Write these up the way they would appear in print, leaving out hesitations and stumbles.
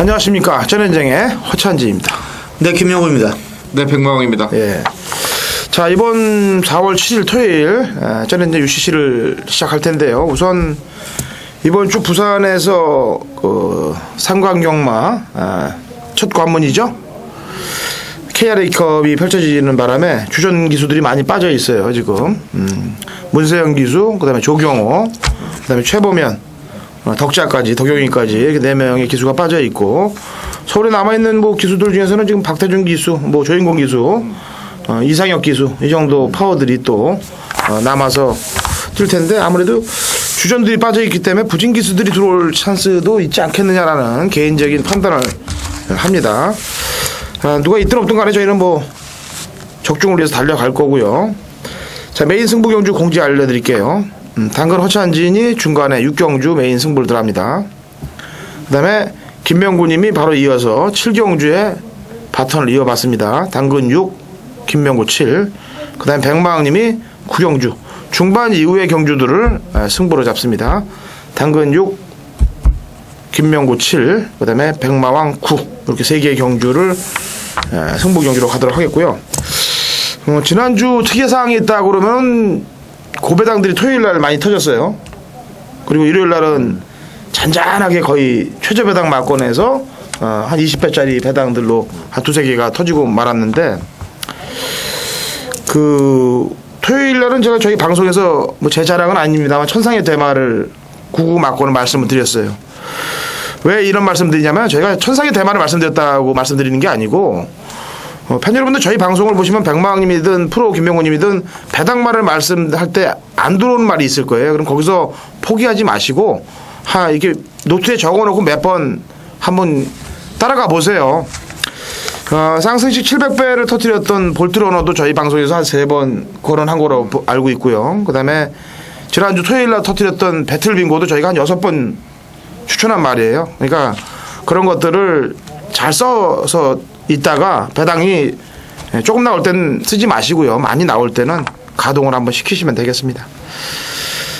안녕하십니까. 전현정의 허찬지입니다. 네, 김영우입니다. 네, 백마왕입니다. 예. 자, 이번 4월 7일 토요일 전현정 UCC를 시작할 텐데요. 우선 이번 주 부산에서 삼강경마 첫 관문이죠. KRA컵이 펼쳐지는 바람에 주전 기수들이 많이 빠져 있어요. 지금 문세영 기수, 그다음에 조경호, 그다음에 최보면, 덕자까지, 덕용이까지 이렇게 4명의 기수가 빠져 있고, 서울에 남아 있는 뭐 기수들 중에서는 지금 박태준 기수, 뭐 조인공 기수, 이상혁 기수 이 정도 파워들이 또 남아서 뛸 텐데, 아무래도 주전들이 빠져 있기 때문에 부진 기수들이 들어올 찬스도 있지 않겠느냐라는 개인적인 판단을 합니다. 누가 있든 없든 간에 저희는 뭐 적중을 위해서 달려갈 거고요. 자, 메인 승부 경주 공지 알려드릴게요. 당근 허찬진이 중간에 6경주 메인 승부를 들어갑니다. 그 다음에 김명구님이 바로 이어서 7경주에 바턴을 이어봤습니다. 당근 6, 김명구 7. 그 다음에 백마왕님이 9경주 중반 이후의 경주들을 승부로 잡습니다. 당근 6, 김명구 7, 그 다음에 백마왕 9, 이렇게 3개의 경주를 승부 경주로 가도록 하겠고요. 지난주 특이사항이 있다 그러면 고배당들이 토요일날 많이 터졌어요. 그리고 일요일날은 잔잔하게 거의 최저배당 막권에서 한 20배짜리 배당들로 한 2-3개가 터지고 말았는데, 토요일날은 제가 저희 방송에서 뭐 제 자랑은 아닙니다만 천상의 대마를 99 막권을 말씀을 드렸어요. 왜 이런 말씀 드리냐면, 저희가 천상의 대마를 말씀드렸다고 말씀드리는 게 아니고, 팬 여러분들 저희 방송을 보시면 백마왕님이든 프로 김명호님이든 배당말을 말씀할 때 안 들어오는 말이 있을 거예요. 그럼 거기서 포기하지 마시고 이렇게 노트에 적어놓고 몇 번 한번 따라가 보세요. 쌍승식 700배를 터뜨렸던 볼트러너도 저희 방송에서 한 3번 거론한 거로 알고 있고요. 그 다음에 지난주 토요일날 터뜨렸던 배틀빙고도 저희가 한 6번 추천한 말이에요. 그러니까 그런 것들을 잘 써서 있다가 배당이 조금 나올 때는 쓰지 마시고요. 많이 나올 때는 가동을 한번 시키시면 되겠습니다.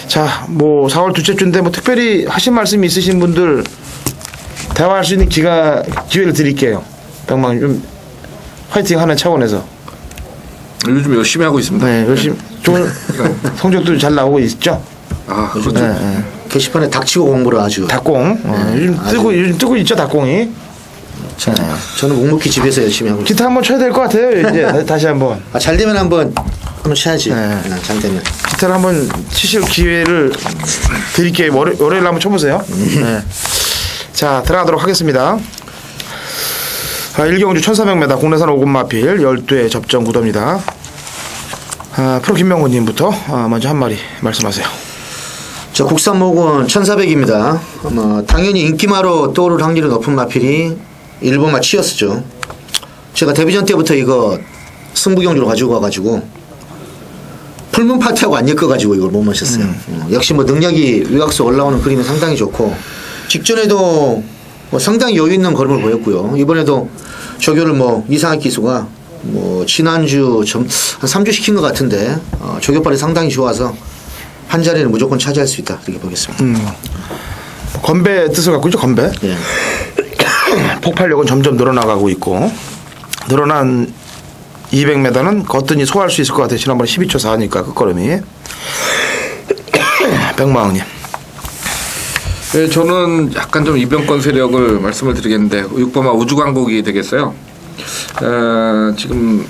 자, 뭐 4월 둘째 주인데 뭐 특별히 하신 말씀이 있으신 분들 대화할 수 있는 기회를 드릴게요. 백망님 좀 화이팅 하는 차원에서. 요즘 열심히 하고 있습니다. 네, 열심히. 좋은 성적도 잘 나오고 있죠. 요즘 네. 게시판에 닥치고 공부를 아주. 닭공. 요즘 뜨고 있죠, 닭공이. 저는 묵묵히 집에서 열심히 하고. 기타 한번 쳐야 될 것 같아요. 이제 다시 한번. 잘 되면 한번 쳐야지. 네. 잘 되면. 기타를 한번 치실 기회를 드릴게요. 월요일 한번 쳐보세요. 네. 자, 들어가도록 하겠습니다. 1경주 1400m 국내산 5급 마필 12회 접전 구도입니다. 프로 김명호님부터 먼저 한 마리 말씀하세요. 저 국산 모건 1400입니다. 당연히 인기마로 떠오를 확률이 높은 마필이 일본마 치였었죠. 제가 데뷔전 때부터 이거 승부경주로 가지고 가가지고 풀문 파티하고 안 엮어가지고 이걸 못 마셨어요. 역시 뭐 능력이 외곽서 올라오는 그림이 상당히 좋고, 직전에도 뭐 상당히 여유 있는 걸음을 보였고요. 이번에도 조교를 뭐 이상학 기수가 뭐 지난주 한 3주 시킨 것 같은데 조교발이 상당히 좋아서 한 자리는 무조건 차지할 수 있다 이렇게 보겠습니다. 건배 뜻을 갖고 있죠. 건배. 예. 폭발력은 점점 늘어나가고 있고, 늘어난 200m는 거뜬히 소화할 수 있을 것 같아요. 지난번에 12초 4니까 그 걸음이. 백마왕님. 네, 저는 약간 좀 이변권 세력을 말씀을 드리겠는데 6번마 우주광복이 되겠어요. 지금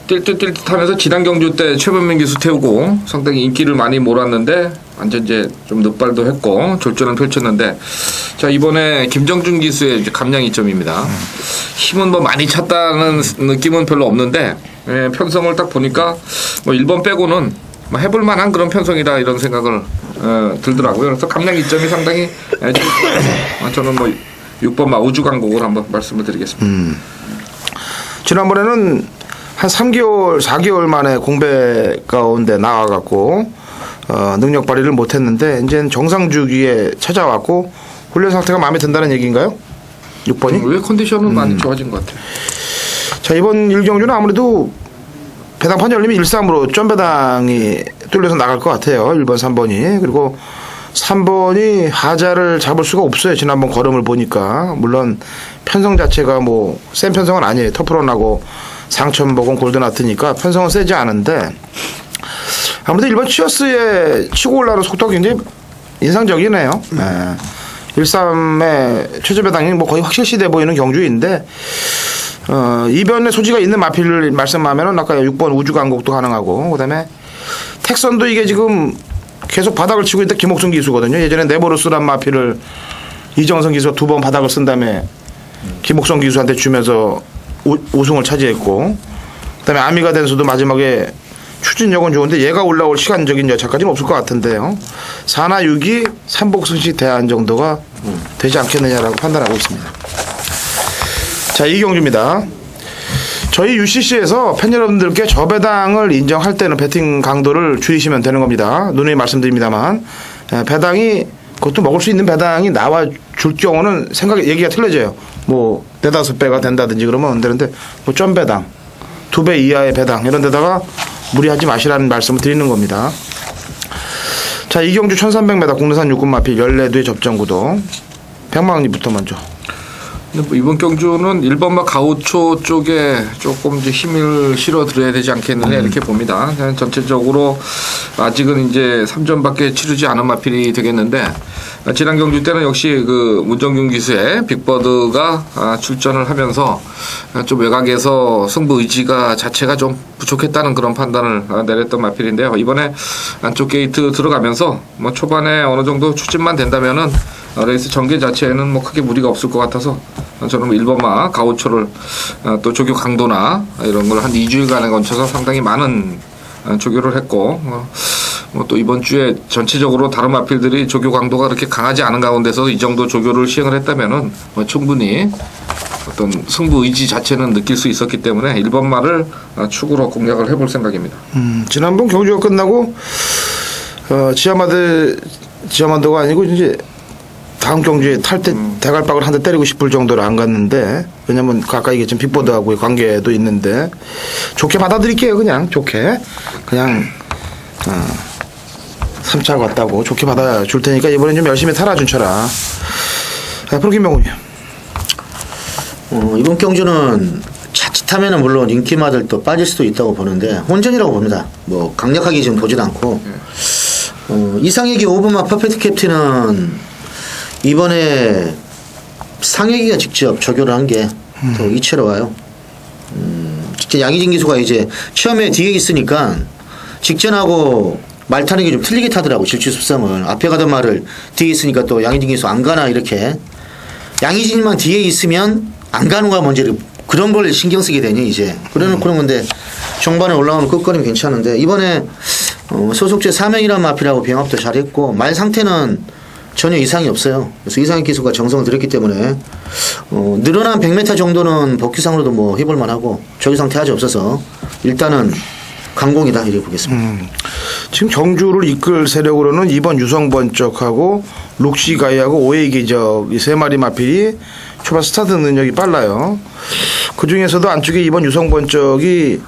띨띨띨 하면서 지난 경주 때 최범민 기수 태우고 상당히 인기를 많이 몰았는데 완전 이제 좀 늑발도 했고 졸전을 펼쳤는데, 자, 이번에 김정준 기수의 이제 감량 이점입니다. 힘은 뭐 많이 찼다는 느낌은 별로 없는데, 편성을 딱 보니까 뭐 1번 빼고는 뭐 해볼 만한 그런 편성이다 이런 생각을 들더라고요. 그래서 감량 이점이 상당히 저는 뭐 6번마 우주광복을 한번 말씀을 드리겠습니다. 지난번에는 한 3개월, 4개월 만에 공배 가운데 나와갖고 능력 발휘를 못했는데 이제는 정상 주기에 찾아왔고 훈련 상태가 마음에 든다는 얘기인가요? 6번이? 왜 컨디션은 많이 좋아진 것 같아요. 자, 이번 1경주는 아무래도 배당판 열리면 1-3으로 점배당이 뚫려서 나갈 것 같아요. 1번, 3번이. 그리고 3번이 하자를 잡을 수가 없어요. 지난번 걸음을 보니까. 물론 편성 자체가 뭐 센 편성은 아니에요. 터프런하고 상천복은 골드나트니까 편성은 세지 않은데 아무튼 1번 치어스의 치고 올라오는 속도가 굉장히 인상적이네요. 1-3의 최저 배당이 뭐 거의 확실시돼 보이는 경주인데 이변의 소지가 있는 마필을 말씀하면은 아까 6번 우주강곡도 가능하고 그다음에 택선도 이게 지금 계속 바닥을 치고 있다 김옥순 기수거든요. 예전에 네보루스란 마필을 이정선 기수가 2번 바닥을 쓴 다음에 김옥선 기수한테 주면서 우승을 차지했고 그다음에 아미가 된수도 마지막에 추진력은 좋은데 얘가 올라올 시간적인 여차까지는 없을 것 같은데요. 4나 6이 삼복승시 대안 정도가 되지 않겠느냐라고 판단하고 있습니다. 자, 이 경주입니다. 저희 UCC에서 팬 여러분들께 저배당을 인정할 때는 배팅 강도를 줄이시면 되는 겁니다. 누누이 말씀드립니다만 배당이 그것도 먹을 수 있는 배당이 나와 줄 경우는 얘기가 틀려져요. 뭐 4-5배가 된다든지 그러면 안 되는데 뭐 점배당 2배 이하의 배당 이런 데다가 무리하지 마시라는 말씀을 드리는 겁니다. 자, 이경주 1300m 국내산 육군마필 14두의 접전구도 백마왕님부터 먼저. 이번 경주는 1번마 가우초 쪽에 조금 이제 힘을 실어드려야 되지 않겠느냐 이렇게 봅니다. 전체적으로 아직은 이제 3전밖에 치르지 않은 마필이 되겠는데 지난 경주 때는 역시 그 문정균 기수의 빅버드가 출전을 하면서 좀 외곽에서 승부 의지가 자체가 좀 부족했다는 그런 판단을 내렸던 마필인데요. 이번에 안쪽 게이트 들어가면서 뭐 초반에 어느 정도 추진만 된다면은 레이스 전개 자체에는 뭐 크게 무리가 없을 것 같아서 저는 1번마 가우초를 또 조교 강도나 이런 걸 한 2주일간에 걸쳐서 상당히 많은 조교를 했고 뭐 또 이번 주에 전체적으로 다른 마필들이 조교 강도가 그렇게 강하지 않은 가운데서 이 정도 조교를 시행을 했다면은 뭐 충분히 어떤 승부 의지 자체는 느낄 수 있었기 때문에 1번마를 축으로 공략을 해볼 생각입니다. 지난번 경주가 끝나고 지하만도가 아니고 이제 다음 경주에 탈 때 대갈박을 한 대 때리고 싶을 정도로 안 갔는데 왜냐면 아까 얘기했지만 빅보드하고의 관계도 있는데 좋게 받아들일게요. 그냥 좋게 그냥 3차 갔다고 좋게 받아줄 테니까 이번엔 좀 열심히 탈아준 쳐라. 앞으로 김병훈이요. 이번 경주는 자칫하면은 물론 인기마들도 빠질 수도 있다고 보는데 혼전이라고 봅니다. 뭐 강력하게 지금 보진 않고 이상혁이 5번마 퍼펙트 캡틴은 이번에 상혁이가 직접 조교를 한 게 또 이채로와요. 직접 양희진 기수가 이제 처음에 뒤에 있으니까 직전하고 말 타는 게 좀 틀리게 타더라고. 질주 습성을 앞에 가던 말을 뒤에 있으니까 또 양희진 기수 안 가나 이렇게 양희진만 뒤에 있으면 안 가는 거야 먼저 그런 걸 신경 쓰게 되니 이제 그런 건데 종반에 올라오면 끝거리면 괜찮은데 이번에 소속제 3명이란 마필하고 병합도 잘했고 말 상태는 전혀 이상이 없어요. 그래서 이상희 기수가 정성을 들였기 때문에 늘어난 100m 정도는 복귀상으로도 뭐 해볼 만하고 조기 상태 아직 없어서 일단은 강공이다 이렇게 보겠습니다. 지금 경주를 이끌 세력으로는 2번 유성번쩍하고 룩시가이하고 오웨이 기적 이 3마리 마필이 초반 스타트 능력이 빨라요. 그 중에서도 안쪽에 2번 유성번쩍이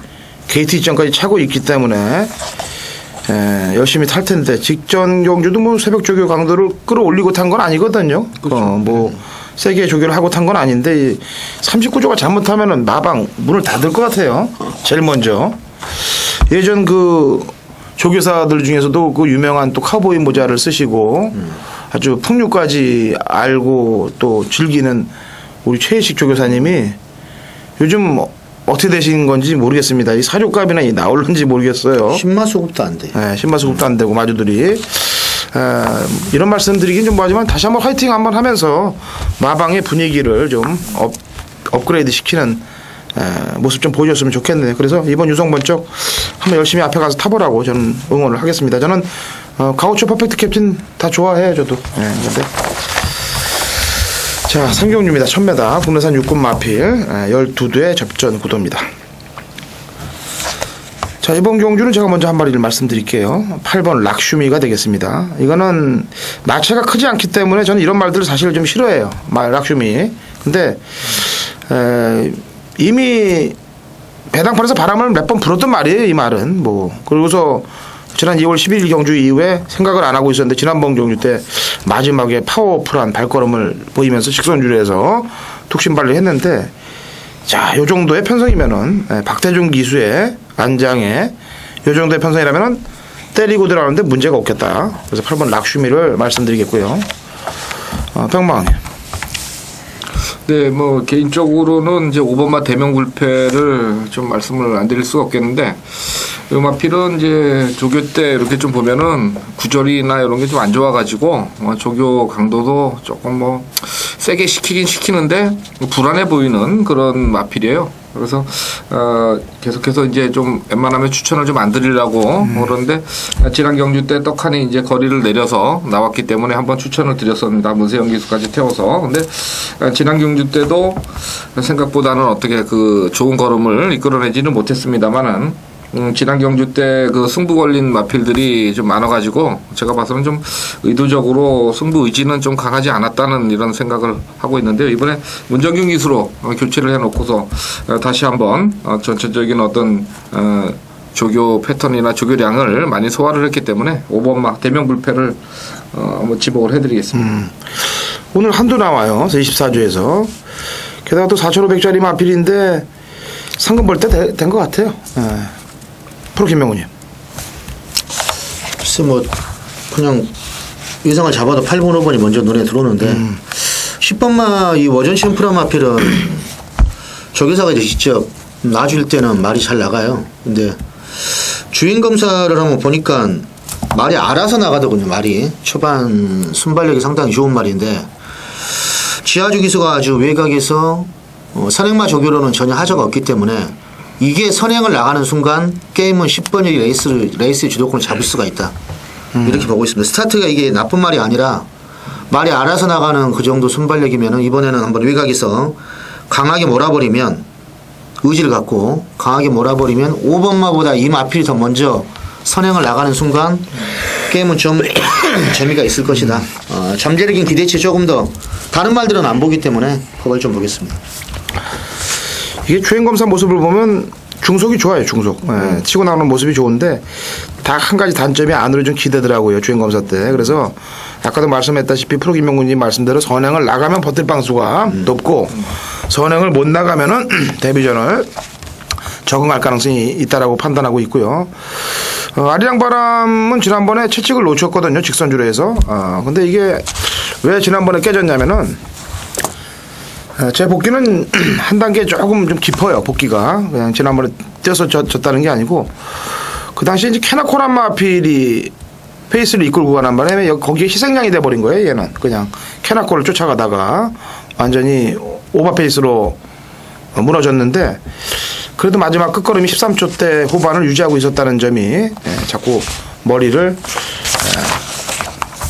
게이트 이전까지 차고 있기 때문에 열심히 탈 텐데 직전 경주도 뭐 새벽 조교 강도를 끌어올리고 탄 건 아니거든요. 그렇죠. 뭐 세게 조교를 하고 탄 건 아닌데 39조가 잘못하면은 마방 문을 닫을 것 같아요. 제일 먼저 예전 그 조교사들 중에서도 그 유명한 또 카우보이 모자를 쓰시고 아주 풍류까지 알고 또 즐기는 우리 최혜식 조교사님이 요즘 어떻게 되신 건지 모르겠습니다. 이 사료값이나 나올는지 모르겠어요. 신마수급도 안 돼. 네, 신마수급도 안 되고 마주들이 이런 말씀 드리긴 좀 뭐하지만 다시 한번 화이팅 한번 하면서 마방의 분위기를 좀 업그레이드 시키는 모습 좀 보여줬으면 좋겠네요. 그래서 이번 유성번쩍 한번 열심히 앞에 가서 타보라고 저는 응원을 하겠습니다. 저는 가우초 퍼펙트 캡틴 다 좋아해요. 저도. 근데 자, 3경주입니다. 1000m 국내산 육군 마필 12두의 접전 구도입니다. 자, 이번 경주는 제가 먼저 한 마리를 말씀드릴게요. 8번 락슈미가 되겠습니다. 이거는 마체가 크지 않기 때문에 저는 이런 말들을 사실 좀 싫어해요. 락슈미. 근데 이미 배당판에서 바람을 몇 번 불었던 말이에요. 이 말은 뭐 그러고서 지난 2월 11일 경주 이후에 생각을 안 하고 있었는데 지난번 경주 때 마지막에 파워풀한 발걸음을 보이면서 직선주로해서 툭신발을 했는데 자, 요 정도의 편성이면은 박태준 기수의 안장에 요 정도의 편성이라면은 때리고 들어가는데 문제가 없겠다. 그래서 8번 락슈미를 말씀드리겠고요. 평망. 네, 뭐 개인적으로는 이제 5번마 대명 불패를 좀 말씀을 안 드릴 수가 없겠는데 이 마필은 이제 조교 때 이렇게 좀 보면은 구절이나 이런 게 좀 안 좋아가지고 조교 강도도 조금 뭐 세게 시키긴 시키는데 불안해 보이는 그런 마필이에요. 그래서 계속해서 이제 좀 웬만하면 추천을 좀 안 드리려고 그러는데 지난 경주 때 떡하니 이제 거리를 내려서 나왔기 때문에 한번 추천을 드렸습니다. 문세영 기수까지 태워서. 근데 지난 경주 때도 생각보다는 어떻게 그 좋은 걸음을 이끌어내지는 못했습니다만은 지난 경주 때 그 승부 걸린 마필들이 좀 많아가지고 제가 봐서는 좀 의도적으로 승부 의지는 좀 강하지 않았다는 이런 생각을 하고 있는데요. 이번에 문정균 기수로 교체를 해놓고서 다시 한번 전체적인 어떤 조교 패턴이나 조교량을 많이 소화를 했기 때문에 5번마 대명불패를 한번 지목을 해드리겠습니다. 오늘 한두 나와요. 24조에서. 게다가 또 4,500짜리 마필인데 상금 벌 때 된 것 같아요. 프로 김명훈님. 글쎄 뭐 그냥 예상을 잡아도 8번 5번이 먼저 눈에 들어오는데 10번마 이 워전 챔프라 마필은 조교사가 이제 직접 놔줄 때는 말이 잘 나가요. 근데 주행 검사를 한번 보니까 말이 알아서 나가더군요. 말이 초반 순발력이 상당히 좋은 말인데 지하주 기수가 아주 외곽에서 선행마 조교로는 전혀 하자가 없기 때문에 이게 선행을 나가는 순간 게임은 10번이 레이스의 주도권을 잡을 수가 있다. 이렇게 보고 있습니다. 스타트가 이게 나쁜 말이 아니라 말이 알아서 나가는 그 정도 순발력이면 이번에는 한번 외곽에서 강하게 몰아버리면 의지를 갖고 강하게 몰아버리면 5번마보다 이 마필이 더 먼저 선행을 나가는 순간 게임은 좀 재미가 있을 것이다. 잠재력인 기대치 조금 더 다른 말들은 안 보기 때문에 그걸 좀 보겠습니다. 이게 주행검사 모습을 보면 중속이 좋아요. 중속. 치고 나오는 모습이 좋은데 딱 한 가지 단점이 안으로 좀 기대더라고요. 주행검사 때. 그래서 아까도 말씀했다시피 프로 김명군님 말씀대로 선행을 나가면 버틸 방수가 높고 선행을 못 나가면은 데뷔전을 적응할 가능성이 있다라고 판단하고 있고요. 아리랑바람은 지난번에 채찍을 놓쳤거든요. 직선주로 해서. 근데 이게 왜 지난번에 깨졌냐면은 제 복귀는 한 단계 조금 좀 깊어요. 복귀가 그냥 지난번에 뛰어서 졌다는 게 아니고 그 당시에 이제 캐나코란 마필이 페이스를 이끌고 가는 바람에 거기에 희생양이 돼버린 거예요. 얘는 그냥 캐나코를 쫓아가다가 완전히 오버 페이스로 무너졌는데 그래도 마지막 끝걸음이 13초 때 후반을 유지하고 있었다는 점이 자꾸 머리를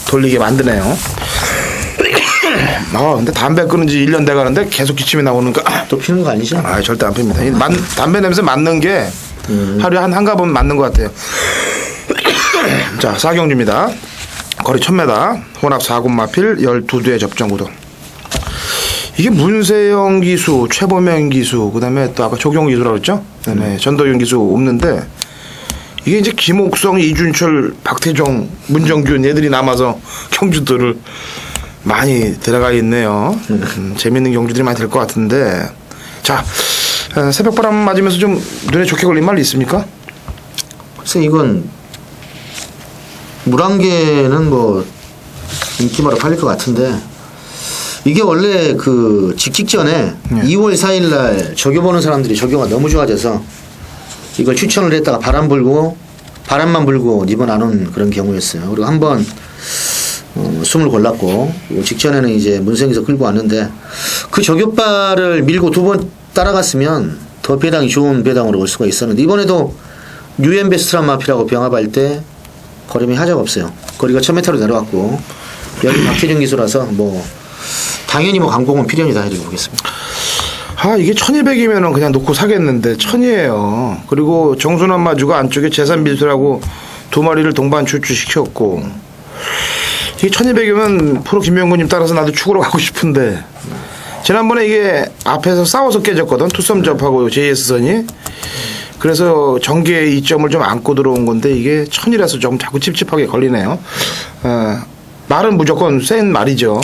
돌리게 만드네요. 근데 담배 끊은 지 1년 돼 가는데 계속 기침이 나오는가. 또 피는 거 아니죠? 절대 안 핍니다. 담배 냄새 맡는 게 하루에 한 가번 맡는 것 같아요. 자, 4경주입니다. 거리 1000m, 혼합 4군 마필 12두의 접전구도. 이게 문세영 기수, 최범영 기수, 그 다음에 또 아까 조경 기수라고 했죠? 그 다음에 전도윤 기수 없는데 이게 이제 김옥성, 이준철, 박태종, 문정균 얘들이 남아서 경주들을 많이 들어가 있네요. 재밌는 경주들이 많이 될 것 같은데. 자, 새벽바람 맞으면서 좀 눈에 좋게 걸린 말 있습니까? 글쎄 이건 물안개는 뭐 인기마로 팔릴 것 같은데 이게 원래 그 직전에 2월 4일날 조교 보는 사람들이 조교가 너무 좋아져서 이걸 추천을 했다가 바람만 불고 입원 안 온 그런 경우였어요. 그리고 한번 숨을 골랐고 직전에는 이제 문생에서 끌고 왔는데 그 조교발을 밀고 2번 따라갔으면 더 배당이 좋은 배당으로 올 수가 있었는데 이번에도 뉴엠베스트란 마피라고 병합할 때 걸음이 하자가 없어요. 거리가 1000m로 내려왔고 여기 박태준 기수라서 뭐 당연히 뭐 강공은 필연이다 해도 보겠습니다. 이게 1200이면은 그냥 놓고 사겠는데 1000이에요. 그리고 정순환 마주가 안쪽에 재산비수라고 2마리를 동반 출주시켰고 이게 1200이면 프로 김명구님 따라서 나도 축으로 가고 싶은데 지난번에 이게 앞에서 싸워서 깨졌거든. 투썸 접하고 JS선이 그래서 전개의 이점을 좀 안고 들어온 건데 이게 천이라서 좀 자꾸 찝찝하게 걸리네요. 말은 무조건 센 말이죠.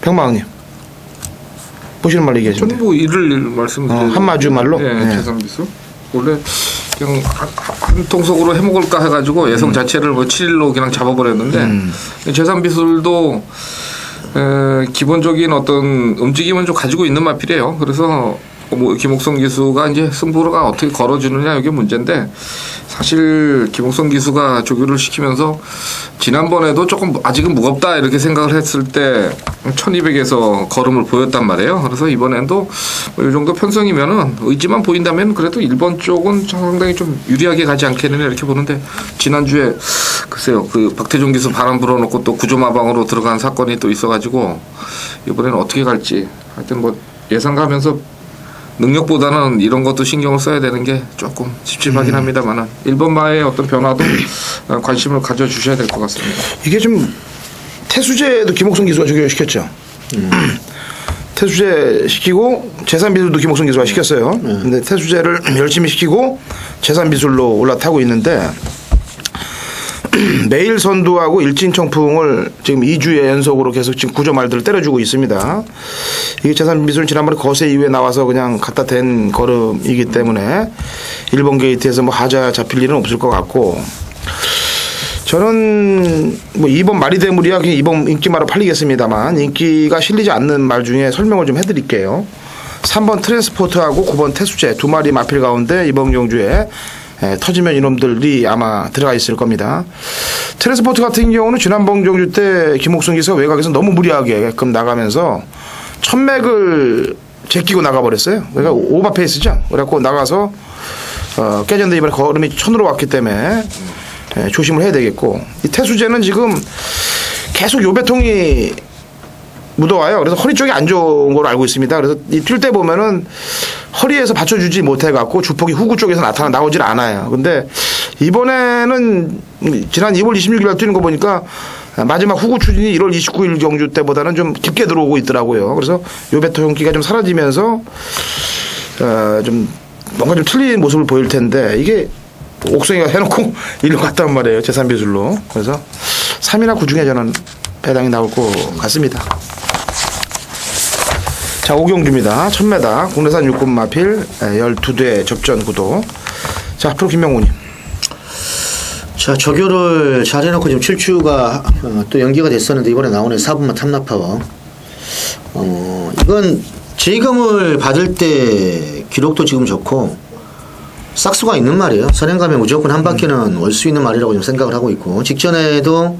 백마왕님 보시는 말 얘기해 주세요. 저는 뭐 이를 말씀드려요. 한마주 말로? 네, 네. 재산비수. 원래 그냥 한 통속으로 해먹을까 해가지고 예성 자체를 뭐 7일로 그냥 잡아버렸는데 재산비술도 기본적인 어떤 움직임은 좀 가지고 있는 마필이에요. 그래서 뭐 김옥성 기수가 이제 승부가 어떻게 걸어주느냐 이게 문제인데 사실 김옥성 기수가 조교를 시키면서 지난번에도 조금 아직은 무겁다 이렇게 생각을 했을 때 1200에서 걸음을 보였단 말이에요. 그래서 이번에도 뭐 이 정도 편성이면은 의지만 보인다면 그래도 1번 쪽은 상당히 좀 유리하게 가지 않겠느냐 이렇게 보는데 지난주에 글쎄요 그 박태종 기수 바람 불어놓고 또 구조마방으로 들어간 사건이 또 있어가지고 이번에는 어떻게 갈지 하여튼 뭐 예상가면서 능력보다는 이런 것도 신경을 써야 되는 게 조금 찝찝하긴 합니다만은 1번 마의 어떤 변화도 관심을 가져주셔야 될 것 같습니다. 이게 좀 태수제도 김옥성 기수가 적용시켰죠. 태수제 시키고 재산비술도 김옥성 기수가 시켰어요. 근데 태수제를 열심히 시키고 재산비술로 올라타고 있는데 매일 선두하고 일진청풍을 지금 2주의 연속으로 계속 지금 구조 말들을 때려주고 있습니다. 이게 재산비술은 지난번에 거세 이후에 나와서 그냥 갖다 댄 걸음이기 때문에 1번 게이트에서 뭐 하자 잡힐 일은 없을 것 같고 저는 뭐 2번 말이 대물이야 그냥 2번 인기마로 팔리겠습니다만 인기가 실리지 않는 말 중에 설명을 좀 해드릴게요. 3번 트랜스포트하고 9번 태수제 두 마리 마필 가운데 이번 경주에 터지면 이놈들이 아마 들어가 있을 겁니다. 트랜스포트 같은 경우는 지난번 경주 때 김옥성 기수가 외곽에서 너무 무리하게끔 나가면서 천맥을 제끼고 나가버렸어요. 그러니까 오버페이스죠. 그래갖고 나가서 깨졌는데 이번에 걸음이 천으로 왔기 때문에 조심을 해야 되겠고 이 태수제는 지금 계속 요배통이 묻어와요. 그래서 허리 쪽이 안 좋은 걸로 알고 있습니다. 그래서 이 뛸 때 보면은 허리에서 받쳐주지 못해갖고 주폭이 후구 쪽에서 나오질 않아요. 근데 이번에는 지난 2월 26일 날 뛰는 거 보니까 마지막 후구 추진이 1월 29일 경주 때보다는 좀 깊게 들어오고 있더라고요. 그래서 요배통기가 좀 사라지면서 좀 뭔가 좀 틀린 모습을 보일 텐데 이게 옥성이가 해놓고 일로 갔단 말이에요. 재산비술로. 그래서 3이나 9 중에 저는 배당이 나올 것 같습니다. 자, 오경주입니다. 1000m 국내산 육군 마필 12대 접전 구도. 자, 앞으로 김명훈님. 자, 조교를 잘 해놓고 지금 7주가 또 연기가 됐었는데 이번에 나오는 4분만 탐납파워. 이건 재검을 받을 때 기록도 지금 좋고 싹수가 있는 말이에요. 선행 가면 무조건 한 바퀴는 올 수 있는 말이라고 좀 생각을 하고 있고 직전에도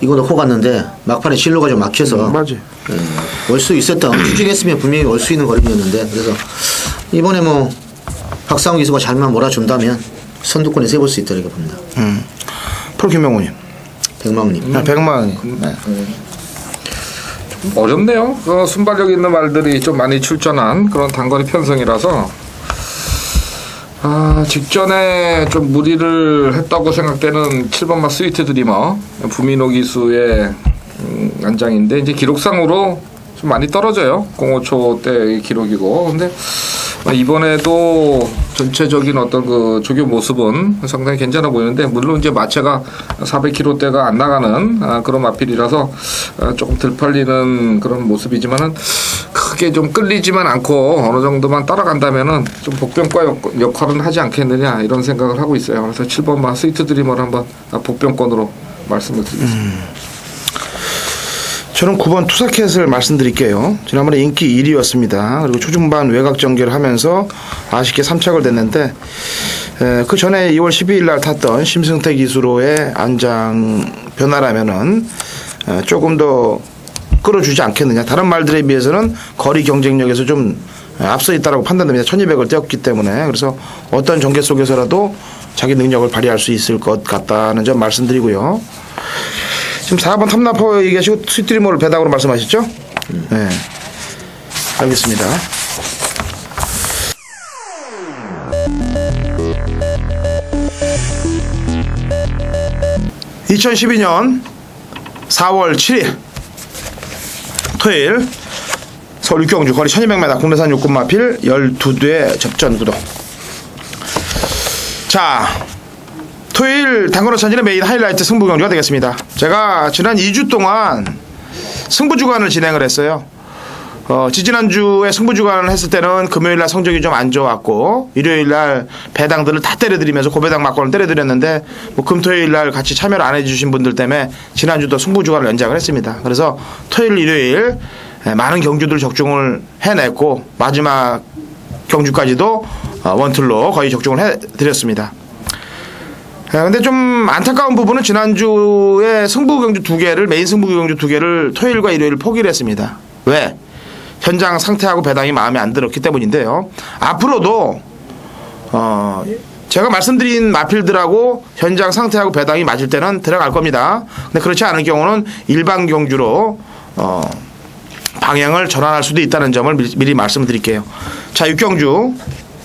이거 넣고 갔는데 막판에 진로가 좀 막혀서 올 수 있었던 추진했으면 분명히 올 수 있는 거리였는데 그래서 이번에 뭐 박상훈 기수가 잘만 몰아준다면 선두권에 세볼 수 있다 이렇게 봅니다. 프로 김명훈님. 백마왕님. 백마왕님. 네. 좀 어렵네요. 그 순발력 있는 말들이 좀 많이 출전한 그런 단거리 편성이라서 직전에 좀 무리를 했다고 생각되는 7번마 스위트 드리머 부민호 기수의 안장인데 이제 기록상으로 좀 많이 떨어져요. 05초 때 기록이고 근데 이번에도 전체적인 어떤 그 조교 모습은 상당히 괜찮아 보이는데 물론 이제 마체가 400km대가 안 나가는 그런 마필이라서 조금 덜 팔리는 그런 모습이지만은 크게 좀 끌리지만 않고 어느 정도만 따라간다면은 좀 복병과 역할은 하지 않겠느냐 이런 생각을 하고 있어요. 그래서 7번만 스위트 드리머를 한번 복병권으로 말씀을 드리겠습니다. 저는 9번 투사켓을 말씀드릴게요. 지난번에 인기 1위였습니다. 그리고 초중반 외곽 전개를 하면서 아쉽게 3착을 됐는데 그 전에 2월 12일 날 탔던 심승태 기수로의 안장 변화라면은 조금 더 끌어주지 않겠느냐. 다른 말들에 비해서는 거리 경쟁력에서 좀 앞서 있다라고 판단됩니다. 1200을 떼었기 때문에. 그래서 어떤 전개 속에서라도 자기 능력을 발휘할 수 있을 것 같다는 점 말씀드리고요. 지금 4번 탐나퍼 얘기하시고 스위트리머를 배당으로 말씀하셨죠? 네. 알겠습니다. (2012년 4월 7일) 토요일 서울 육경주 거리 1200m 국내산 육군 마필 12대 접전 구도. 자, 토요일 당근호 천진의 메인 하이라이트 승부 경주가 되겠습니다. 제가 지난 2주 동안 승부 주간을 진행을 했어요. 지지난주에 승부 주간을 했을 때는 금요일날 성적이 좀 안 좋았고 일요일날 배당들을 다 때려드리면서 고배당 막권을 때려드렸는데 뭐 금토요일날 같이 참여를 안 해주신 분들 때문에 지난주도 승부 주간을 연장을 했습니다. 그래서 토요일 일요일 많은 경주들 적중을 해냈고 마지막 경주까지도 원툴로 거의 적중을 해드렸습니다. 근데 좀 안타까운 부분은 지난주에 승부 경주 2개를 메인 승부 경주 2개를 토요일과 일요일 포기를 했습니다. 왜? 현장 상태하고 배당이 마음에 안 들었기 때문인데요. 앞으로도 제가 말씀드린 마필들하고 현장 상태하고 배당이 맞을 때는 들어갈 겁니다. 근데 그렇지 않을 경우는 일반 경주로 방향을 전환할 수도 있다는 점을 미리 말씀드릴게요. 자, 육경주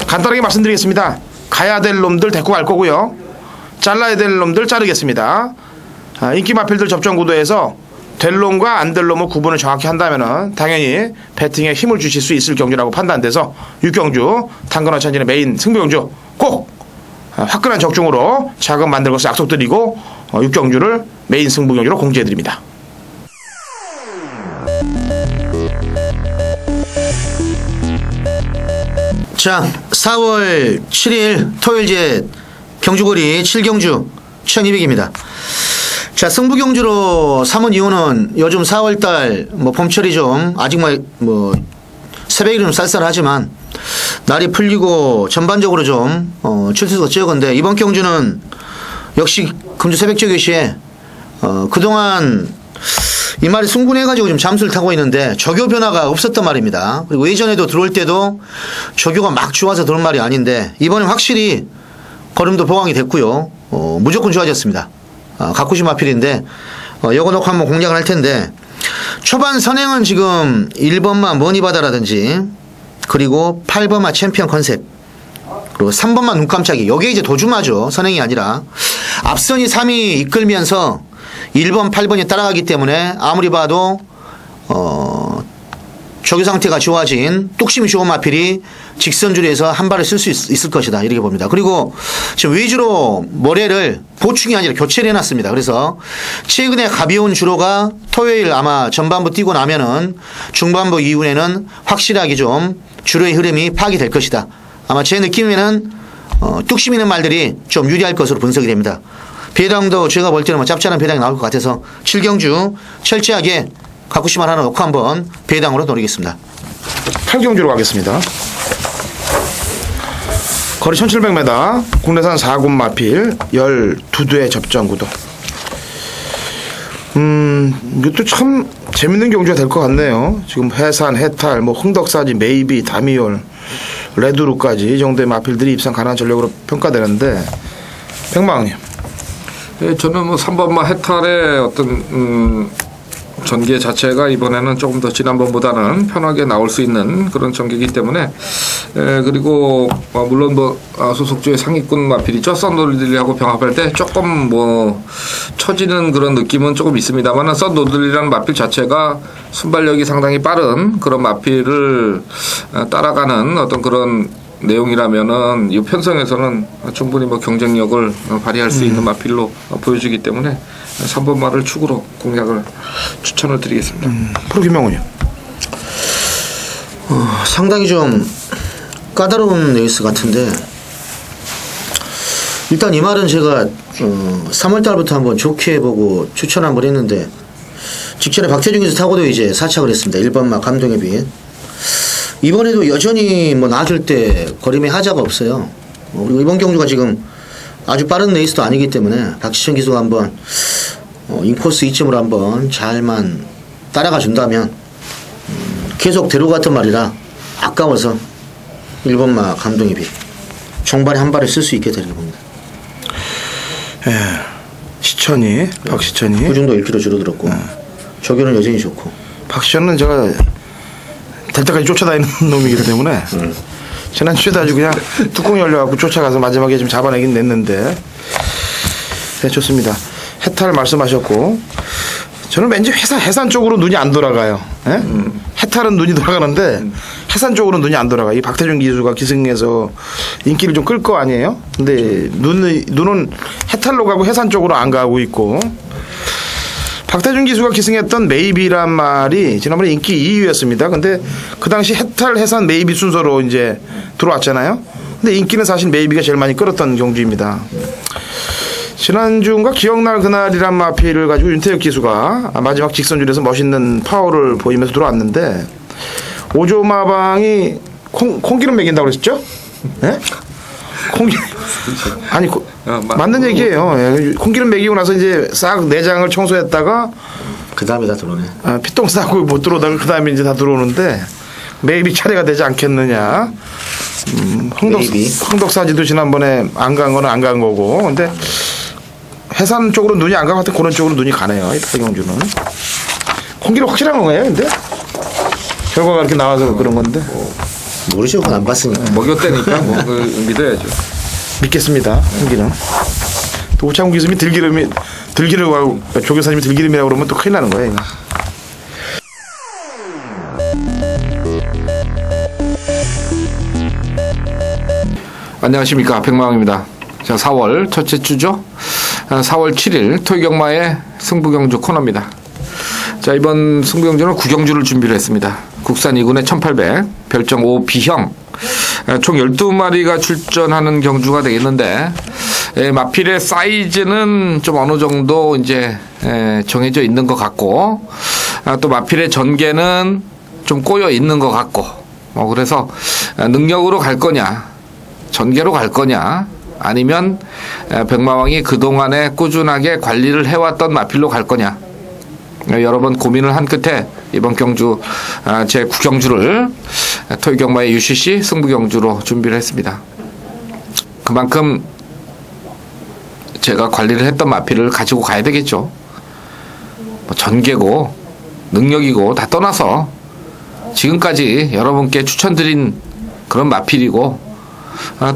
간단하게 말씀드리겠습니다. 가야 될 놈들 데리고 갈 거고요. 잘라야 될 놈들 자르겠습니다. 인기 마필들 접전 구도에서 될 놈과 안 될 놈을 구분을 정확히 한다면은 당연히 배팅에 힘을 주실 수 있을 경주라고 판단돼서 육경주 당근호 천진의 메인 승부 경주 꼭 화끈한 적중으로 자금 만들 것을 약속드리고 육경주를 메인 승부 경주로 공지해드립니다. 자, 4월 7일 토요일제 경주거리 7경주 1200입니다. 자, 승부경주로 삼은 이유는 요즘 4월달 뭐 봄철이 좀 아직 뭐 새벽이 좀 쌀쌀하지만 날이 풀리고 전반적으로 좀 출수가 적은데 이번 경주는 역시 금주 새벽 저기시에 그동안 이 말이 승군해가지고 좀 잠수를 타고 있는데 조교 변화가 없었단 말입니다. 그리고 예전에도 들어올 때도 조교가 막 좋아서 들어온 말이 아닌데 이번엔 확실히 걸음도 보강이 됐고요. 무조건 좋아졌습니다. 가쿠시 마필인데 요거 놓고 한번 공략을 할 텐데 초반 선행은 지금 1번마 머니바다라든지 그리고 8번마 챔피언 컨셉 그리고 3번마 눈깜짝이 요게 이제 도주마죠. 선행이 아니라 앞선이 3위 이끌면서 1번 8번이 따라가기 때문에 아무리 봐도 조교 상태가 좋아진 뚝심이 좋은 마필이 직선줄에서 한 발을 쓸 수 있을 것이다 이렇게 봅니다. 그리고 지금 위주로 모래를 보충이 아니라 교체를 해놨습니다. 그래서 최근에 가벼운 주로가 토요일 아마 전반부 뛰고 나면은 중반부 이후에는 확실하게 좀 주로의 흐름이 파악이 될 것이다. 아마 제 느낌에는 뚝심 있는 말들이 좀 유리할 것으로 분석이 됩니다. 배당도 제가 볼 때는 뭐 짭짤한 배당이 나올 것 같아서 7경주 철저하게 가쿠시만 하나 놓고 한번 배당으로 노리겠습니다. 8경주로 가겠습니다. 거리 1700m 국내산 4군 마필 12대 접전 구도. 이것도 참 재밌는 경주가 될 것 같네요. 지금 해산, 해탈, 뭐 흥덕사지, 메이비, 다미올, 레드루까지 이 정도의 마필들이 입상 가능한 전력으로 평가되는데 백마왕님. 예, 저는 뭐 3번마 해탈의 어떤 전개 자체가 이번에는 조금 더 지난번보다는 편하게 나올 수 있는 그런 전개이기 때문에 그리고 물론 뭐 소속주의 상위권 마필이죠. 썬노들리하고 병합할 때 조금 뭐 처지는 그런 느낌은 조금 있습니다만 썬노들리라는 마필 자체가 순발력이 상당히 빠른 그런 마필을 따라가는 어떤 그런 내용이라면은 이 편성에서는 충분히 뭐 경쟁력을 발휘할 수 있는 마필로 보여지기 때문에 3번 말을 축으로 공략을 추천을 드리겠습니다. 프로 김명훈이요. 상당히 좀 까다로운 레이스 같은데 일단 이 말은 제가 3월달부터 한번 좋게 보고 추천 한번 했는데 직전에 박태중 기수 타고도 이제 사착을 했습니다. 1번마 감동협이 이번에도 여전히 뭐 나줄 때 거림에 하자가 없어요. 그리고 이번 경주가 지금 아주 빠른 레이스도 아니기 때문에 박지천 기수가 한번 인코스 2점으로 한번 잘만 따라가 준다면 계속 데려갔던 말이라 아까워서 1번마 감동입이 종반에 한 발을 쓸 수 있게 되는 겁니다. 예, 시천이 박시천이 그 정도 1kg 줄어들었고 조교는 여전히 좋고 박시천은 제가 될 때까지 쫓아다니는 놈이기 때문에 지난주에도 아주 그냥 뚜껑 열려갖고 쫓아가서 마지막에 좀 잡아내긴 냈는데 네, 좋습니다. 해탈 말씀하셨고 저는 왠지 해산 쪽으로 눈이 안 돌아가요. 예? 해탈은 눈이 돌아가는데 해산 쪽으로 눈이 안 돌아가. 이 박태준 기수가 기승에서 인기를 좀 끌 거 아니에요? 근데 눈은 해탈로 가고 해산 쪽으로 안 가고 있고. 박태준 기수가 기승했던 메이비란 말이 지난번에 인기 2위였습니다. 근데 그 당시 해탈, 해산, 메이비 순서로 이제 들어왔잖아요. 근데 인기는 사실 메이비가 제일 많이 끌었던 경주입니다. 지난주인가 기억날 그날이란 마피를 가지고 윤태혁 기수가 마지막 직선줄에서 멋있는 파워를 보이면서 들어왔는데 오조마방이 콩기름 먹인다고 그랬죠? 예? 콩기름 아니 맞는 얘기예요. 예. 콩기름 먹이고 나서 이제 싹 내장을 청소했다가 그 다음에 다 들어오네. 피똥 싸고 못 들어오다가 그 다음에 이제 다 들어오는데 메이비 차례가 되지 않겠느냐. 황덕사지도 지난번에 안 간 거는 안 간 거고 근데 해산 쪽으로 눈이 안 가고 하여튼 그런 쪽으로 눈이 가네요. 이 박경주는. 콩기름 확실한 건가요? 근데 결과가 이렇게 나와서 그런 건데 모르죠. 그건 안 봤으니까. 먹였다니까 뭐 믿어야죠. 믿겠습니다. 콩기름. 또 오창훈 기수님이 들기름하고 조교사님이 들기름이라고 그러면 또 큰일 나는 거예요. 이거. 안녕하십니까, 백마왕입니다. 자, 4월 첫째 주죠. 4월 7일 토요경마의 승부경주 코너입니다. 자, 이번 승부경주는 9경주를 준비를 했습니다. 국산 2군의 1800 별정 5B형 총 12마리가 출전하는 경주가 되겠는데 마필의 사이즈는 좀 어느 정도 이제 정해져 있는 것 같고 또 마필의 전개는 좀 꼬여 있는 것 같고 그래서 능력으로 갈 거냐 전개로 갈 거냐 아니면 백마왕이 그동안에 꾸준하게 관리를 해왔던 마필로 갈 거냐 여러 번 고민을 한 끝에 이번 경주 제 9경주를 토요경마의 UCC 승부경주로 준비를 했습니다. 그만큼 제가 관리를 했던 마필을 가지고 가야 되겠죠. 뭐 전개고 능력이고 다 떠나서 지금까지 여러분께 추천드린 그런 마필이고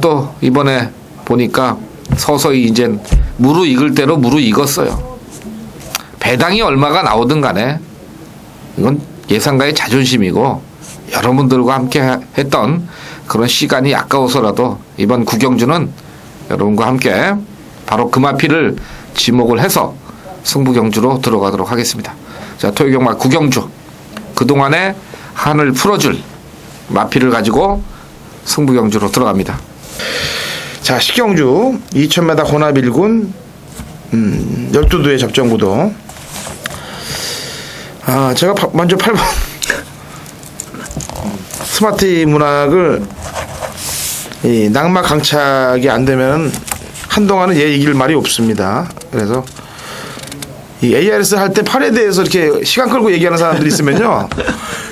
또 이번에 보니까 서서히 이제 무르익을 대로 무르익었어요. 배당이 얼마가 나오든 간에 이건 예상가의 자존심이고 여러분들과 함께 했던 그런 시간이 아까워서라도 이번 구경주는 여러분과 함께 바로 그 마필을 지목을 해서 승부경주로 들어가도록 하겠습니다. 자, 토요경마 구경주 그동안에 한을 풀어줄 마필을 가지고 승부경주로 들어갑니다. 자, 식경주 2000m 혼합 1군 12두의 접전구도 제가 먼저 8번 스마트 문학을 이 낙마 강착이 안 되면 한동안은 얘 이길 말이 없습니다. 그래서 이 ARS 할 때 팔에 대해서 이렇게 시간 끌고 얘기하는 사람들이 있으면요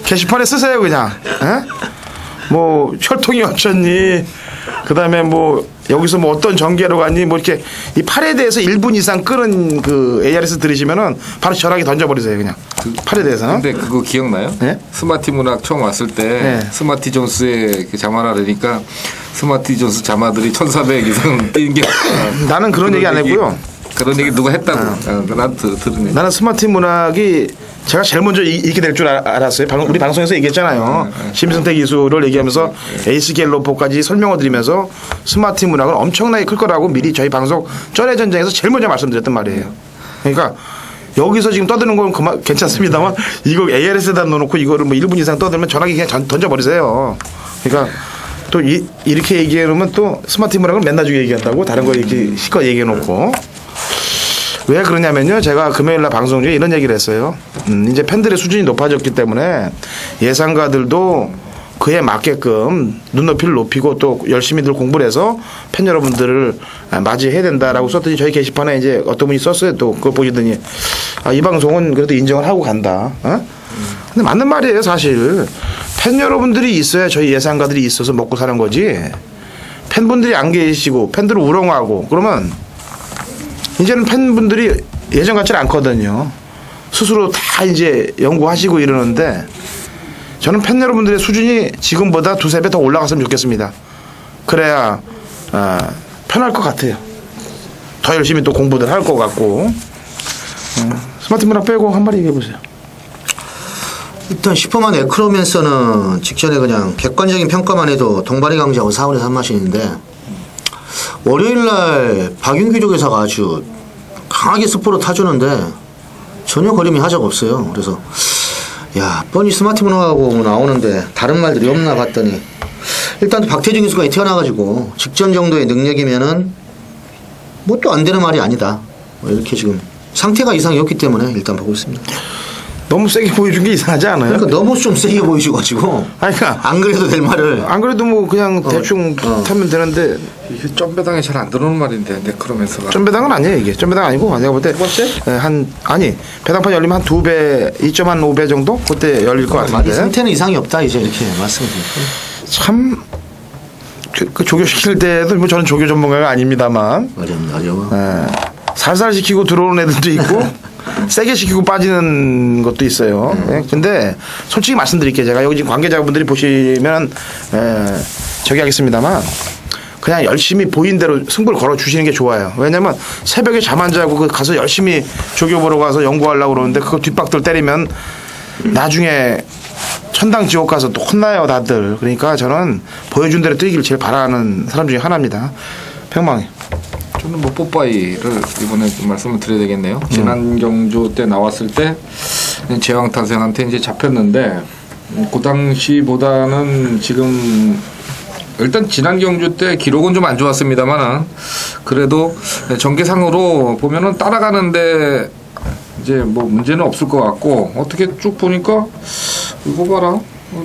게시판에 쓰세요 그냥. 에? 뭐 혈통이 어쩌니 그 다음에 뭐 여기서 뭐 어떤 전개로 갔니 뭐 이렇게 이 팔에 대해서 1분 이상 끄는 그 ARS 들으시면은 바로 전화기 던져버리세요 그냥 팔에 대해서는. 근데 그거 기억나요? 네? 스마티 문학 처음 왔을 때 네. 스마티 존스의 그 자마라 그러니까 스마티 존스 자마들이 1400 이상 뛴 게 나는 그런 얘기 안 했고요. 그런 얘기 누가 했다고 난 들은 얘기. 나는 스마트 문학이 제가 제일 먼저 이렇게 될 줄 알았어요. 우리 방송에서 얘기했잖아요. 심승태 기수를 얘기하면서 에이스 갤로포까지 설명을 드리면서 스마트 문학은 엄청나게 클 거라고 미리 저희 방송 전의 전쟁에서 제일 먼저 말씀드렸단 말이에요. 그러니까 여기서 지금 떠드는 건 괜찮습니다만 이거 ARS에다 넣어놓고 이거를 뭐 1분 이상 떠들면 전화기 그냥 던져버리세요. 그러니까 또 이렇게 얘기해놓으면 또 스마트 문학을 맨날 주게 얘기한다고 다른 거 이렇게 실컷 얘기해놓고 왜 그러냐면요. 제가 금요일날 방송 중에 이런 얘기를 했어요. 이제 팬들의 수준이 높아졌기 때문에 예상가들도 그에 맞게끔 눈높이를 높이고 또 열심히들 공부를 해서 팬 여러분들을 맞이해야 된다라고 썼더니 저희 게시판에 이제 어떤 분이 썼어요. 또 그거 보시더니 이 방송은 그래도 인정을 하고 간다. 근데 맞는 말이에요. 사실 팬 여러분들이 있어야 저희 예상가들이 있어서 먹고 사는 거지. 팬분들이 안 계시고 팬들을 우롱하고 그러면 이제는 팬분들이 예전 같지는 않거든요. 스스로 다 이제 연구하시고 이러는데 저는 팬 여러분들의 수준이 지금보다 2~3배 더 올라갔으면 좋겠습니다. 그래야 편할 것 같아요. 더 열심히 또 공부들 할 것 같고 스마트 문학 빼고 한 마리 얘기해 보세요. 일단 슈퍼만 에크로맨서는 직전에 그냥 객관적인 평가만 해도 동반의 강자하고 4월에 3마신인데 월요일날 박윤규 조교사가 아주 강하게 스포로 타주는데 전혀 거림이 하자가 없어요. 그래서 야 뻔히 스마트 문학하고 나오는데 다른 말들이 없나 봤더니 일단 박태준 교수가 태어나가지고 직전 정도의 능력이면은 뭐 또 안 되는 말이 아니다. 뭐 이렇게 지금 상태가 이상이 없기 때문에 일단 보고 있습니다. 너무 세게 보여준 게 이상하지 않아요? 그러니까 너무 좀 세게 보이셔가지고 아니, 그러니까 안 그래도 될 말을 안 그래도 뭐 그냥 대충 타면 되는데 이게 점배당에 잘 안 들어오는 말인데 네크로맨서가. 점배당은 아니에요 이게. 점배당 아니고 내가 볼 때 아니 배당판 열리면 한 2배 2.5배 정도 그때 열릴 것 많이 같은데 상태는 이상이 없다 이제 이렇게 말씀드릴게요. 참 그 조교 시킬 때도 뭐 저는 조교 전문가가 아닙니다만 어려워. 살살 시키고 들어오는 애들도 있고 세게 시키고 빠지는 것도 있어요. 근데 솔직히 말씀드릴게요. 제가 여기 지금 관계자분들이 보시면 저기 하겠습니다만 그냥 열심히 보인 대로 승부를 걸어 주시는 게 좋아요. 왜냐면 새벽에 잠 안 자고 가서 열심히 조교 보러 가서 연구하려고 그러는데 그거 뒷박들 때리면 나중에 천당 지옥 가서 또 혼나요 다들. 그러니까 저는 보여준 대로 뛰기를 제일 바라는 사람 중에 하나입니다. 평망이. 저는 뭐 뽀빠이를 이번에 좀 말씀을 드려야 되겠네요. 지난 경주 때 나왔을 때 제왕탄생한테 이제 잡혔는데 그 당시보다는 지금 일단 지난 경주 때 기록은 좀 안 좋았습니다만은 그래도 전개상으로 보면은 따라가는데 이제 뭐 문제는 없을 것 같고 어떻게 쭉 보니까 이거 봐라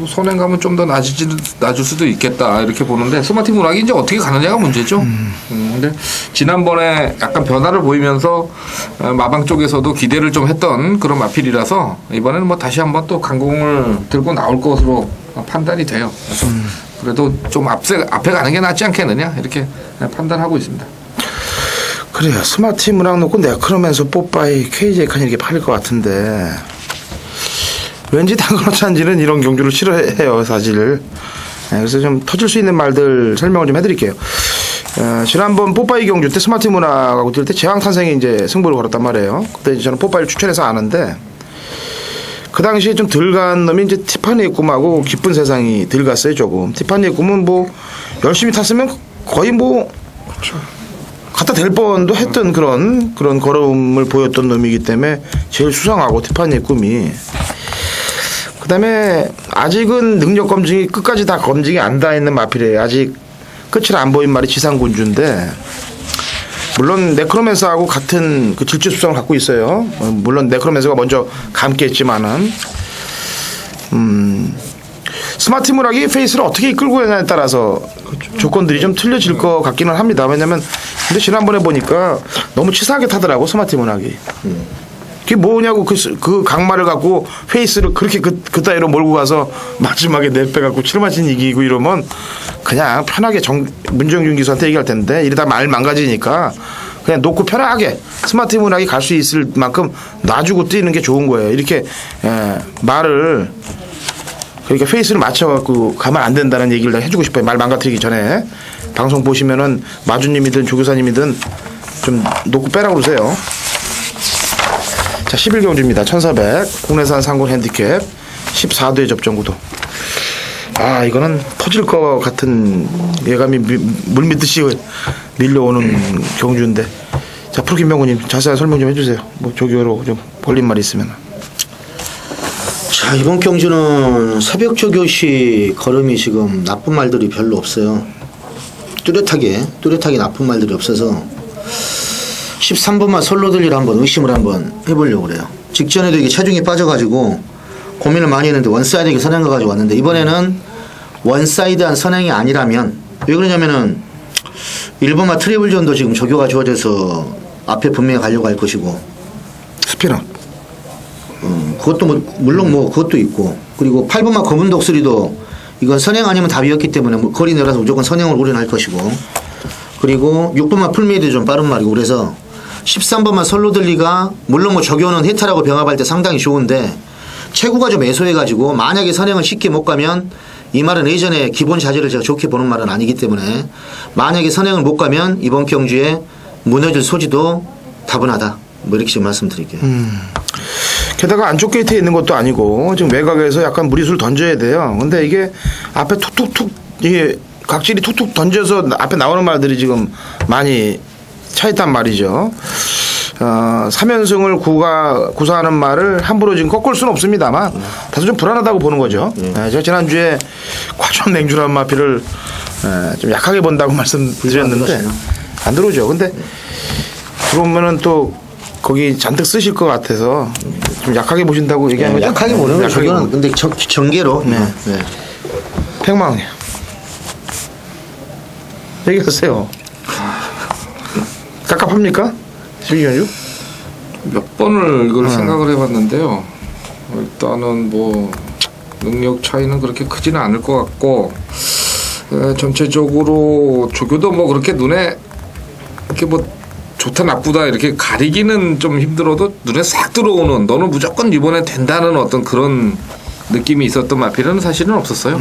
선행감은 좀 더 낮을 수도 있겠다 이렇게 보는데 스마트 문학이 이제 어떻게 가느냐가 문제죠. 근데 지난번에 약간 변화를 보이면서 마방 쪽에서도 기대를 좀 했던 그런 마필이라서 이번에는 뭐 다시 한번 또 강공을 들고 나올 것으로 판단이 돼요. 그래서 그래도 좀 앞에 가는 게 낫지 않겠느냐 이렇게 판단하고 있습니다. 그래요. 스마트 문학 놓고 네크로맨서 뽀빠이 KJ 칸 이렇게 팔릴 것 같은데 왠지 당근호찬지는 이런 경주를 싫어해요 사실. 그래서 좀 터질 수 있는 말들 설명을 좀 해드릴게요. 지난번 뽀빠이 경주 때 스마트 문학하고 뛸 때 제왕탄생이 이제 승부를 걸었단 말이에요. 그때 저는 뽀빠이를 추천해서 아는데 그 당시에 좀 덜 간 놈이 이제 티파니의 꿈하고 기쁜 세상이 덜 갔어요 조금. 티파니의 꿈은 뭐 열심히 탔으면 거의 뭐 갖다 댈 뻔도 했던 그런 걸음을 보였던 놈이기 때문에 제일 수상하고 티파니의 꿈이. 그다음에 아직은 능력 검증이 끝까지 다 검증이 안 다 있는 마필이에요. 아직 끝을 안 보인 말이 지상군주인데 물론 네크로맨서하고 같은 그 질주 수성을 갖고 있어요. 물론 네크로맨서가 먼저 감겠지만은 스마트 문학이 페이스를 어떻게 이끌고 가냐에 따라서 조건들이 좀 틀려질 것 같기는 합니다. 왜냐면 근데 지난번에 보니까 너무 치사하게 타더라고 스마트 문학이. 그게 뭐냐고 그 강마를 갖고 페이스를 그렇게 그따위로 몰고 가서 마지막에 내빼갖고 7마신 이기고 이러면 그냥 편하게 문정균 기수한테 얘기할 텐데 이러다 말 망가지니까 그냥 놓고 편하게 스마트 문학이 갈 수 있을 만큼 놔주고 뛰는 게 좋은 거예요. 이렇게 말을 그러니까 페이스를 맞춰갖고 가면 안 된다는 얘기를 해주고 싶어요. 말 망가뜨리기 전에 방송 보시면은 마주님이든 조교사님이든 좀 놓고 빼라고 그러세요. 자, 11경주입니다. 1400 국내산 상군 핸디캡 14도의 접전구도. 아, 이거는 터질 것 같은 예감이 물밀듯이 밀려오는 경주인데. 자, 프로김 명구님 자세한 설명 좀 해주세요. 뭐 조교로 좀 걸린 말이 있으면. 자, 이번 경주는 새벽 조교시 걸음이 지금 나쁜 말들이 별로 없어요. 뚜렷하게 나쁜 말들이 없어서 13번만 솔로들리를 한번 의심을 한번 해보려고 그래요. 직전에도 이게 체중이 빠져가지고 고민을 많이 했는데 원사이드하게 선행가 가지고 왔는데 이번에는 원사이드한 선행이 아니라면 왜 그러냐면은 1번마 트리블전도 지금 조교가 주어져서 앞에 분명히 가려고 할 것이고 스피너 그것도 물론 그것도 있고 그리고 8번마 검은 독수리도 이건 선행 아니면 답이었기 때문에 거리 내려서 무조건 선행을 우려할 것이고 그리고 6번마 풀메이드 좀 빠른 말이고 그래서 13번만 솔로들리가 물론 조교는 해탈하고 병합할 때 상당히 좋은데 체구가 좀 애소해가지고 만약에 선행을 쉽게 못 가면 이 말은 예전에 기본 자질을 제가 좋게 보는 말은 아니기 때문에 만약에 선행을 못 가면 이번 경주에 무너질 소지도 다분하다. 뭐 이렇게 지금 말씀드릴게요. 게다가 안쪽 게이트에 있는 것도 아니고 지금 외곽에서 약간 무리수를 던져야 돼요. 근데 이게 앞에 툭툭툭 이게 각질이 툭툭 던져서 앞에 나오는 말들이 지금 많이 차 있단 말이죠. 3연승을 구사하는 말을 함부로 지금 꺾을 수는 없습니다만 다소 좀 불안하다고 보는 거죠. 제가 지난주에 과점 냉주라는 마피를 좀 약하게 본다고 말씀드렸는데 안 들어오죠. 근데 들어오면은 또 거기 잔뜩 쓰실 것 같아서 좀 약하게 보신다고 얘기한 거죠. 약하게 보는 거죠. 저는 근데 전개로. 네. 100만 원이요. 얘기하세요. 깝깝합니까? 12견주? 몇 번을 이걸 생각을 해봤는데요. 일단은 뭐 능력 차이는 그렇게 크지는 않을 것 같고 전체적으로 조교도 뭐 그렇게 눈에 이렇게 뭐 좋다 나쁘다 이렇게 가리기는 좀 힘들어도 눈에 싹 들어오는 너는 무조건 이번에 된다는 어떤 그런 느낌이 있었던 마필은 사실은 없었어요.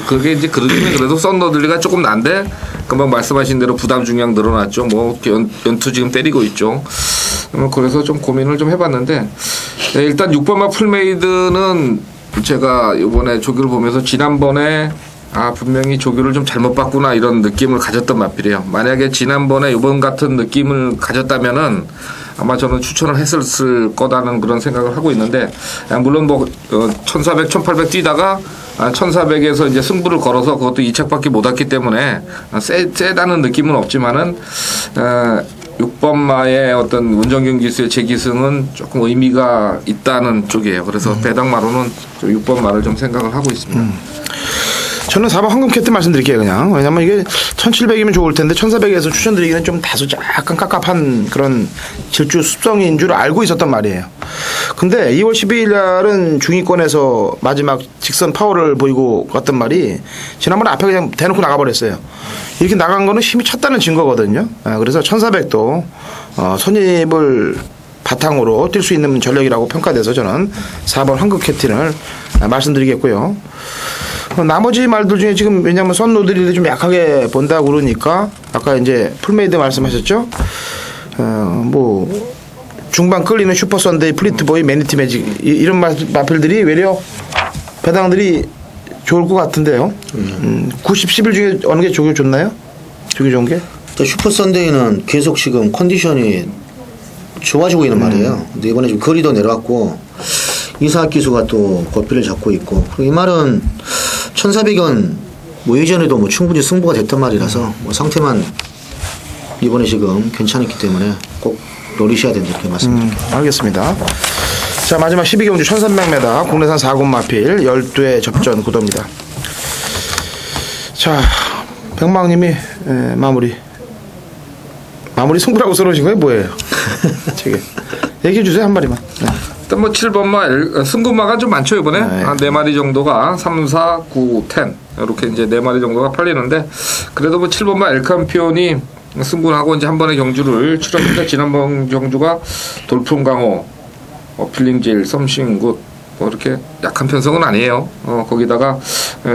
그게 이제 그러면 그래도 썬더들리가 조금 난데 금방 말씀하신 대로 부담 중량 늘어났죠. 뭐 연투 지금 때리고 있죠. 그래서 좀 고민을 좀 해봤는데 일단 6번마 풀메이드는 제가 이번에 조교를 보면서 지난번에 분명히 조교를 좀 잘못 봤구나 이런 느낌을 가졌던 마필이에요. 만약에 지난번에 이번 같은 느낌을 가졌다면은 아마 저는 추천을 했을 거다는 그런 생각을 하고 있는데 물론 뭐 1400, 1800 뛰다가 1400에서 이제 승부를 걸어서 그것도 2착밖에 못 왔기 때문에 세다는 느낌은 없지만은 6번마의 어떤 운정경 기수의 재기승은 조금 의미가 있다는 쪽이에요. 그래서 배당마로는 6번마를 좀 생각을 하고 있습니다. 저는 4번 황금 캣트 말씀드릴게요. 그냥 왜냐면 이게 1700이면 좋을 텐데 1400에서 추천드리기는 좀 다소 약간 깝깝한 그런 질주 습성인 줄 알고 있었단 말이에요. 근데 2월 12일 날은 중위권에서 마지막 직선 파워를 보이고 갔던 말이 지난번에 앞에 그냥 대놓고 나가버렸어요. 이렇게 나간 거는 힘이 찼다는 증거거든요. 그래서 1400도 선입을 바탕으로 뛸 수 있는 전력이라고 평가돼서 저는 4번 황금 캡틴을 말씀드리겠고요. 나머지 말들 중에 지금 왜냐면 썬노들이 좀 약하게 본다고 그러니까 아까 이제 풀메이드 말씀하셨죠? 뭐 중반 끌리는 슈퍼 선데이, 플리트보이, 매니티 매직 이런 마필들이 외려 배당들이 좋을 것 같은데요. 90, 11 중에 어느 게 조교 좋나요? 조교 좋은 게? 슈퍼 선데이는 계속 지금 컨디션이 좋아지고 있는 말이에요. 근데 이번에 좀 거리도 내려왔고 이사학 기수가 또 거피를 잡고 있고 이 말은 1400은 뭐 예전에도 뭐 충분히 승부가 됐던 말이라서 뭐 상태만 이번에 지금 괜찮았기 때문에 꼭 노리셔야 된다 이렇게 말씀드릴게요. 알겠습니다. 자 마지막 12경주 1300m 국내산 4군 마필 12회 접전 구도입니다. 자 백망님이 마무리 승부라고 써놓으신 거예요? 뭐예요? 저게 얘기해 주세요 한 마리만. 네. 일단 뭐 7번마 승구마가 좀 많죠 이번에. 한 4마리 정도가 3, 4, 9, 10 이렇게 이제 4마리 정도가 팔리는데 그래도 뭐 7번마 엘캄피온이 승부하고 이제 한 번의 경주를 치렀는데 지난번 경주가 돌풍강호, 필링질, 썸싱굿 뭐 이렇게 약한 편성은 아니에요. 거기다가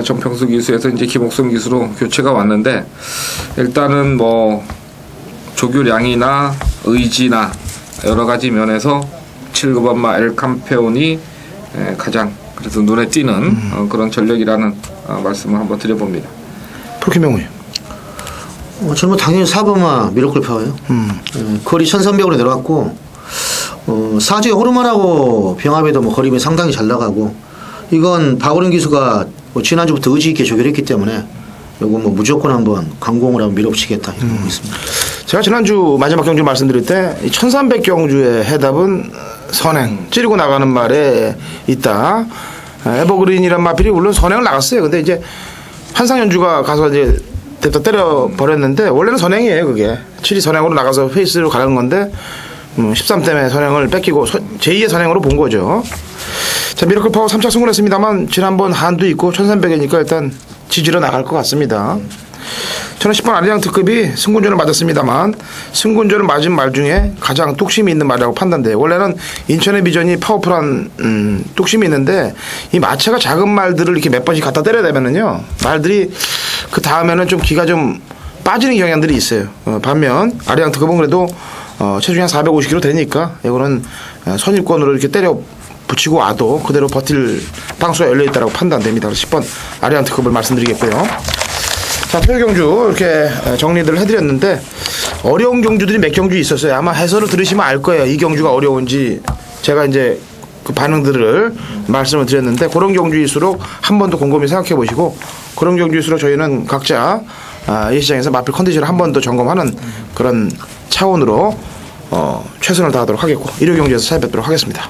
정평수 기수에서 이제 김옥성 기수로 교체가 왔는데 일단은 뭐 조교량이나 의지나 여러 가지 면에서 7번마 엘캄페온이 가장 그래서 눈에 띄는 그런 전력이라는 말씀을 한번 드려봅니다. 프로키명우요. 저는 뭐 당연히 4번마 미러클 파워요. 거리 1300으로 내려왔고 사주에 호르몬하고 병합에도 뭐 거리면 상당히 잘 나가고 이건 박오른 기수가 뭐 지난주부터 의지 있게 조결했기 때문에 요거 뭐 무조건 한번 강공을 한번 밀어붙이겠다 이렇게 보고 있습니다. 제가 지난주 마지막 경주 말씀드릴 때 1300 경주의 해답은 선행 찌르고 나가는 말에 있다. 에버그린이란 마필이 물론 선행을 나갔어요. 근데 이제 환상연주가 가서 이제 때려 버렸는데 원래는 선행이에요. 그게 7이 선행으로 나가서 페이스로 가는 건데 13 때문에 선행을 뺏기고 제2의 선행으로 본 거죠. 자 미러클 파워 3차 승부했습니다만 지난번 한도 있고 1300이니까 일단 지지러 나갈 것 같습니다. 저는 10번 아리랑 특급이 승군전을 맞았습니다만 승군전을 맞은 말 중에 가장 뚝심이 있는 말이라고 판단돼요. 원래는 인천의 비전이 파워풀한 뚝심이 있는데 이 마체가 작은 말들을 이렇게 몇 번씩 갖다 때려야 되면은요 말들이 그 다음에는 좀 기가 좀 빠지는 경향들이 있어요. 반면 아리랑 특급은 그래도 체중이 한 450kg 되니까 이거는 선입권으로 이렇게 때려 붙이고 와도 그대로 버틸 방수가 열려있다고 판단됩니다. 그래서 10번 아리안트컵을 말씀드리겠고요. 자, 토요 경주 이렇게 정리를 해드렸는데 어려운 경주들이 몇 경주 있었어요. 아마 해설을 들으시면 알 거예요. 이 경주가 어려운지. 제가 이제 그 반응들을 말씀을 드렸는데 그런 경주일수록 한 번 더 곰곰이 생각해 보시고 그런 경주일수록 저희는 각자 이 시장에서 마필 컨디션을 한 번 더 점검하는 그런 차원으로 최선을 다하도록 하겠고 일요 경주에서 찾아뵙도록 하겠습니다.